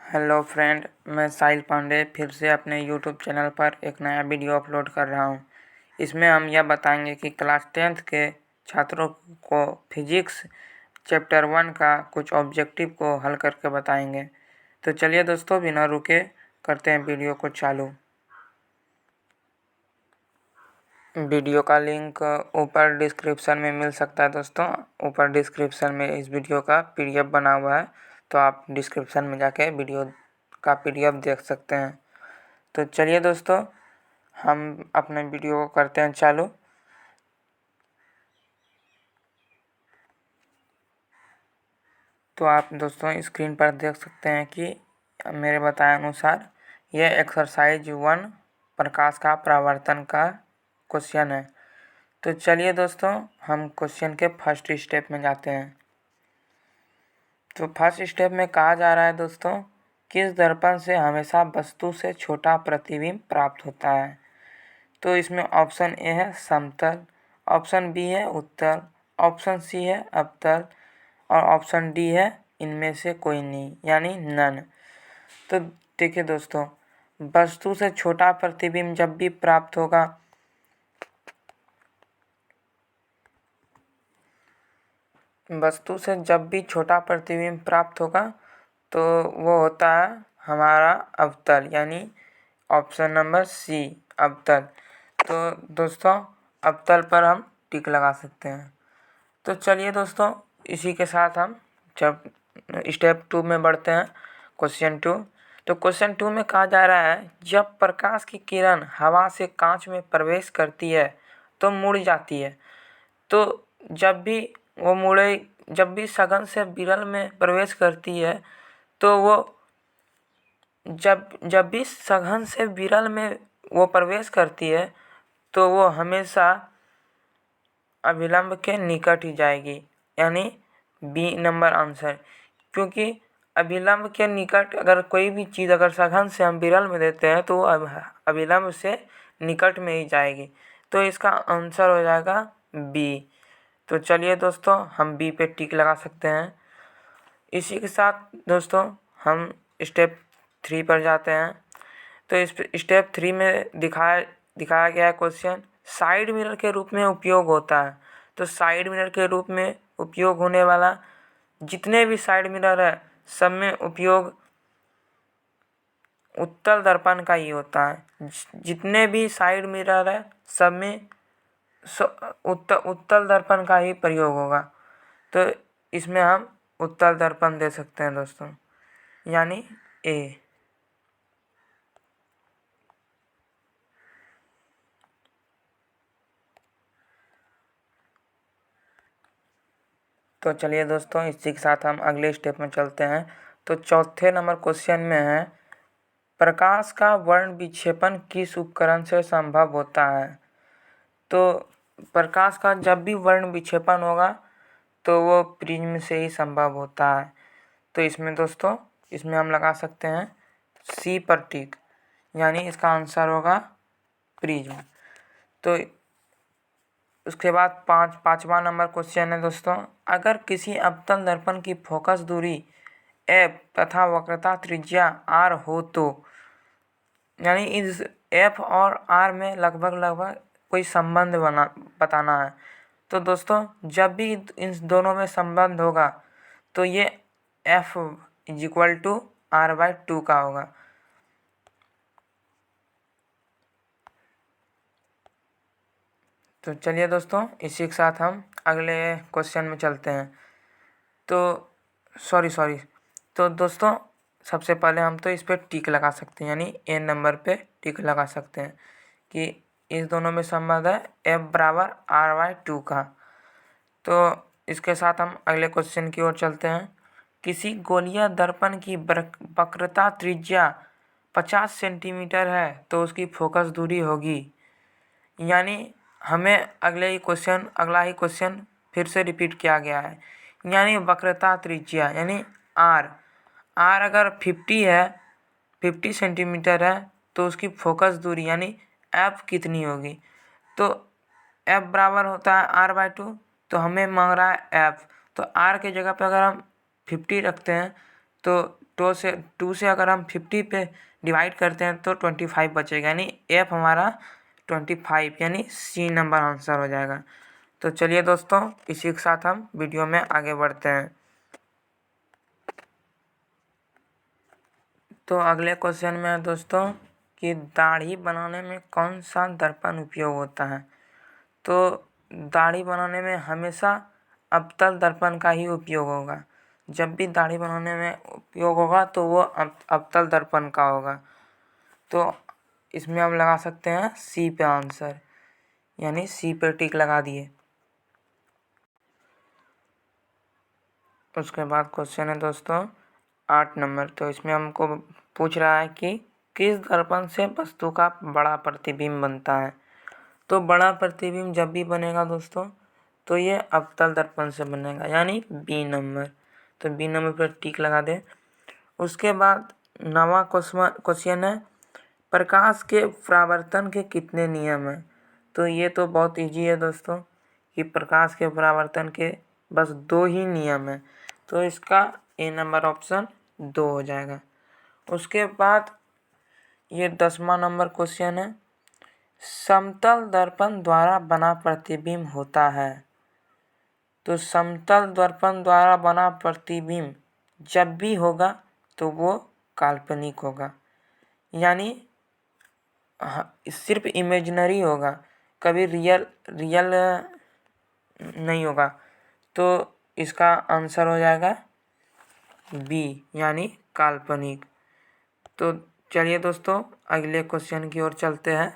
Hello friend, मैं साहिल पांडे फिर से अपने यूट्यूब चैनल पर एक नया वीडियो अपलोड कर रहा हूँ। इसमें हम यह बताएंगे कि क्लास 10th के छात्रों को फिजिक्स चैप्टर 1 का कुछ ऑब्जेक्टिव को हल करके बताएंगे। तो चलिए दोस्तों, बिना रुके करते हैं वीडियो को चालू। वीडियो का लिंक ऊपर डिस्क्रिप्शन में मिल सकता है दोस्तों। ऊपर डिस्क्रिप्शन में इस वीडियो का पीडीएफ बना हुआ है, तो आप डिस्क्रिप्शन में जाके वीडियो का पीडीएफ देख सकते हैं। तो चलिए दोस्तों, हम अपने वीडियो को करते हैं चालू। तो आप दोस्तों स्क्रीन पर देख सकते हैं कि मेरे बताए अनुसार यह एक्सरसाइज 1 प्रकाश का परावर्तन का क्वेश्चन है। तो चलिए दोस्तों, हम क्वेश्चन के फर्स्ट स्टेप में जाते हैं। तो फर्स्ट स्टेप में कहा जा रहा है दोस्तों, किस दर्पण से हमेशा वस्तु से छोटा प्रतिबिंब प्राप्त होता है। तो इसमें ऑप्शन ए है समतल, ऑप्शन बी है उत्तल, ऑप्शन सी है अवतल और ऑप्शन डी है इनमें से कोई नहीं, यानी नन। तो देखिए दोस्तों, वस्तु से छोटा प्रतिबिंब जब भी प्राप्त होगा, वस्तु से जब भी छोटा प्रतिबिंब प्राप्त होगा तो वो होता है हमारा अवतल, यानी ऑप्शन नंबर सी अवतल। तो दोस्तों, अवतल पर हम टिक लगा सकते हैं। तो चलिए दोस्तों, इसी के साथ हम जब स्टेप 2 में बढ़ते हैं, क्वेश्चन 2। तो क्वेश्चन 2 में कहा जा रहा है, जब प्रकाश की किरण हवा से कांच में प्रवेश करती है तो मुड़ जाती है। तो जब भी सघन से विरल में प्रवेश करती है तो वो जब भी सघन से विरल में वो प्रवेश करती है तो वो हमेशा अभिलंब के निकट ही जाएगी, यानी बी नंबर आंसर। क्योंकि अभिलंब के निकट अगर कोई भी चीज़ अगर सघन से हम विरल में देते हैं तो वो अभिलंब से निकट में ही जाएगी। तो इसका आंसर हो जाएगा बी। तो चलिए दोस्तों, हम बी पे टिक लगा सकते हैं। इसी के साथ दोस्तों हम स्टेप 3 पर जाते हैं। तो इस स्टेप 3 में दिखाया गया है क्वेश्चन, साइड मिरर के रूप में उपयोग होता है। तो साइड मिरर के रूप में उपयोग होने वाला जितने भी साइड मिरर है सब में उपयोग उत्तल दर्पण का ही होता है। जितने भी साइड मिरर है सब में उत्तल दर्पण का ही प्रयोग होगा। तो इसमें हम उत्तल दर्पण दे सकते हैं दोस्तों, यानी ए। तो चलिए दोस्तों, इसी के साथ हम अगले स्टेप में चलते हैं। तो चौथे नंबर क्वेश्चन में है, प्रकाश का वर्ण विक्षेपण किस उपकरण से संभव होता है। तो प्रकाश का जब भी वर्ण विक्षेपण होगा तो वो प्रिज्म से ही संभव होता है। तो इसमें दोस्तों, इसमें हम लगा सकते हैं सी पर टिक, यानी इसका आंसर होगा प्रिज्म। तो उसके बाद पाँचवा नंबर क्वेश्चन है दोस्तों, अगर किसी अवतल दर्पण की फोकस दूरी एफ तथा वक्रता त्रिज्या आर हो तो, यानी इस एफ और आर में लगभग कोई संबंध बताना है। तो दोस्तों, जब भी इन दोनों में संबंध होगा तो ये F is equal to r/2 का होगा। तो चलिए दोस्तों, इसी के साथ हम अगले क्वेश्चन में चलते हैं। तो सॉरी तो दोस्तों, सबसे पहले हम तो इस पर टिक लगा सकते हैं, यानी ए नंबर पे टिक लगा सकते हैं कि इस दोनों में संबंध है f बराबर r/2 का। तो इसके साथ हम अगले क्वेश्चन की ओर चलते हैं। किसी गोलीय दर्पण की वक्रता त्रिज्या 50 सेंटीमीटर है तो उसकी फोकस दूरी होगी, यानी हमें अगला ही क्वेश्चन फिर से रिपीट किया गया है। यानी वक्रता त्रिज्या यानी आर अगर 50 सेंटीमीटर है तो उसकी फोकस दूरी यानी एफ कितनी होगी। तो एफ बराबर होता है r/2। तो हमें मांग रहा है एफ, तो आर के जगह पे अगर हम 50 रखते हैं तो टू से अगर हम 50 पे डिवाइड करते हैं तो 25 बचेगा, यानी एफ हमारा 25 यानी सी नंबर आंसर हो जाएगा। तो चलिए दोस्तों, इसी के साथ हम वीडियो में आगे बढ़ते हैं। तो अगले क्वेश्चन में है दोस्तों कि दाढ़ी बनाने में कौन सा दर्पण उपयोग होता है। तो दाढ़ी बनाने में हमेशा अवतल दर्पण का ही उपयोग होगा। जब भी दाढ़ी बनाने में उपयोग होगा तो वो अवतल दर्पण का होगा। तो इसमें हम लगा सकते हैं सी पे आंसर, यानी सी पे टिक लगा दिए। उसके बाद क्वेश्चन है दोस्तों 8 नंबर। तो इसमें हमको पूछ रहा है कि किस दर्पण से वस्तु का बड़ा प्रतिबिंब बनता है। तो बड़ा प्रतिबिंब जब भी बनेगा दोस्तों तो ये अवतल दर्पण से बनेगा, यानी बी नंबर। तो बी नंबर पर टिक लगा दे। उसके बाद 9वां क्वेश्चन है प्रकाश के परावर्तन के कितने नियम हैं। तो ये तो बहुत इजी है दोस्तों कि प्रकाश के परावर्तन के बस 2 ही नियम हैं। तो इसका ए नंबर ऑप्शन 2 हो जाएगा। उसके बाद ये 10वां नंबर क्वेश्चन है समतल दर्पण द्वारा बना प्रतिबिंब होता है। तो समतल दर्पण द्वारा बना प्रतिबिंब जब भी होगा तो वो काल्पनिक होगा, यानी सिर्फ इमेजिनरी होगा, कभी रियल नहीं होगा। तो इसका आंसर हो जाएगा बी, यानी काल्पनिक। तो चलिए दोस्तों अगले क्वेश्चन की ओर चलते हैं।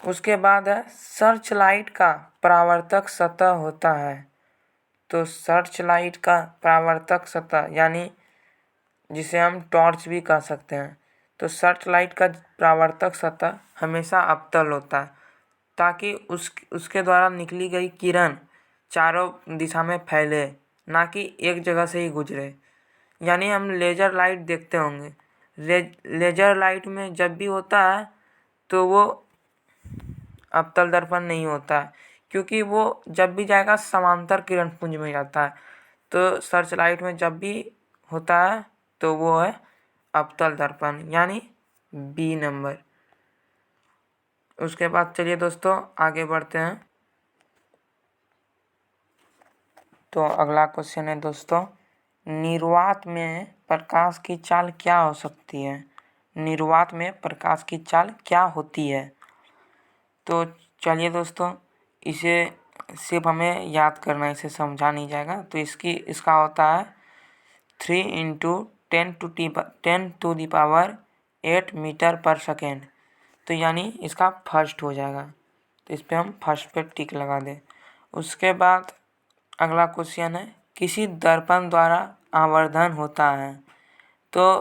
उसके बाद है सर्च लाइट का परावर्तक सतह होता है। तो सर्च लाइट का परावर्तक सतह यानी जिसे हम टॉर्च भी कह सकते हैं। तो सर्च लाइट का परावर्तक सतह हमेशा अवतल होता है ताकि उसके द्वारा निकली गई किरण चारों दिशा में फैले, ना कि एक जगह से ही गुजरे। यानी हम लेज़र लाइट देखते होंगे, लेज़र लाइट में जब भी होता है तो वो अवतल दर्पण नहीं होता है, क्योंकि वो जब भी जाएगा समांतर किरण पुंज में जाता है। तो सर्च लाइट में जब भी होता है तो वो है अवतल दर्पण, यानी बी नंबर। उसके बाद चलिए दोस्तों आगे बढ़ते हैं। तो अगला क्वेश्चन है दोस्तों निर्वात में प्रकाश की चाल क्या हो सकती है। निर्वात में प्रकाश की चाल क्या होती है। तो चलिए दोस्तों इसे सिर्फ हमें याद करना, इसे समझा नहीं जाएगा। तो इसका होता है 3 × 10⁸ मीटर पर सेकेंड। तो यानी इसका फर्स्ट हो जाएगा। तो इस पर हम फर्स्ट पे टिक लगा दें। उसके बाद अगला क्वेश्चन है किसी दर्पण द्वारा आवर्धन होता है। तो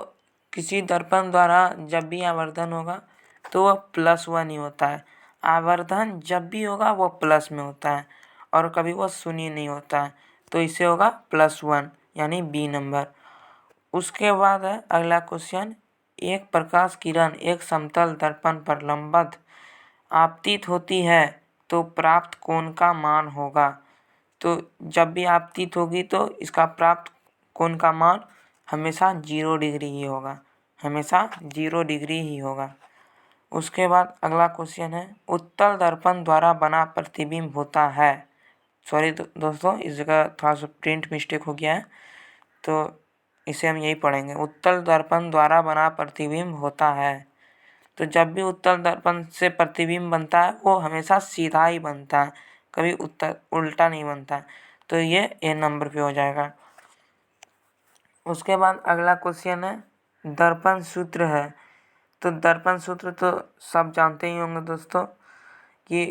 किसी दर्पण द्वारा जब भी आवर्धन होगा तो वह +1 ही होता है। आवर्धन जब भी होगा वो प्लस में होता है और कभी वो शून्य नहीं होता है। तो इसे होगा +1, यानी बी नंबर। उसके बाद है अगला क्वेश्चन एक प्रकाश किरण एक समतल दर्पण पर लंबवत आपतित होती है तो प्राप्त कोण का मान होगा। तो जब भी आपतित होगी तो इसका प्राप्त कोण का मान हमेशा 0 डिग्री ही होगा, हमेशा 0 डिग्री ही होगा। उसके बाद अगला क्वेश्चन है उत्तल दर्पण द्वारा बना प्रतिबिंब होता है। सॉरी दोस्तों, इस जगह थोड़ा सा प्रिंट मिस्टेक हो गया है, तो इसे हम यही पढ़ेंगे उत्तल दर्पण द्वारा बना प्रतिबिंब होता है। तो जब भी उत्तल दर्पण से प्रतिबिंब बनता है वो हमेशा सीधा ही बनता है, कभी उल्टा नहीं बनता है। तो ये ए नंबर पे हो जाएगा। उसके बाद अगला क्वेश्चन है दर्पण सूत्र है। तो दर्पण सूत्र तो सब जानते ही होंगे दोस्तों कि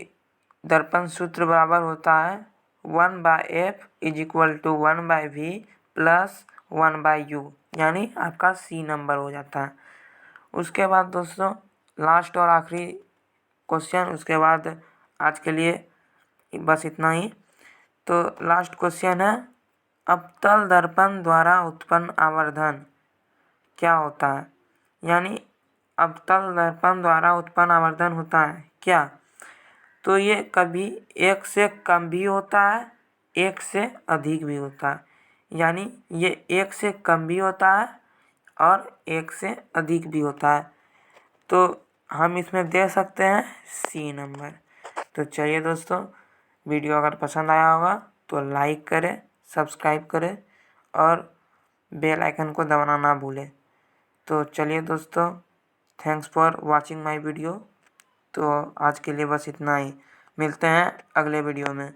दर्पण सूत्र बराबर होता है 1/f = 1/v + 1/u, यानी आपका सी नंबर हो जाता है। उसके बाद दोस्तों लास्ट और आखिरी क्वेश्चन, उसके बाद आज के लिए बस इतना ही। तो लास्ट क्वेश्चन है अवतल दर्पण द्वारा उत्पन्न आवर्धन क्या होता है। यानी अवतल दर्पण द्वारा उत्पन्न आवर्धन होता है क्या। तो ये कभी 1 से कम भी होता है, 1 से अधिक भी होता है। यानी ये 1 से कम भी होता है और 1 से अधिक भी होता है, तो हम इसमें दे सकते हैं सी नंबर। तो चलिए दोस्तों, वीडियो अगर पसंद आया होगा तो लाइक करें, सब्सक्राइब करें और बेल आइकन को दबाना ना भूलें। तो चलिए दोस्तों, thanks for watching my video. तो आज के लिए बस इतना ही, मिलते हैं अगले वीडियो में।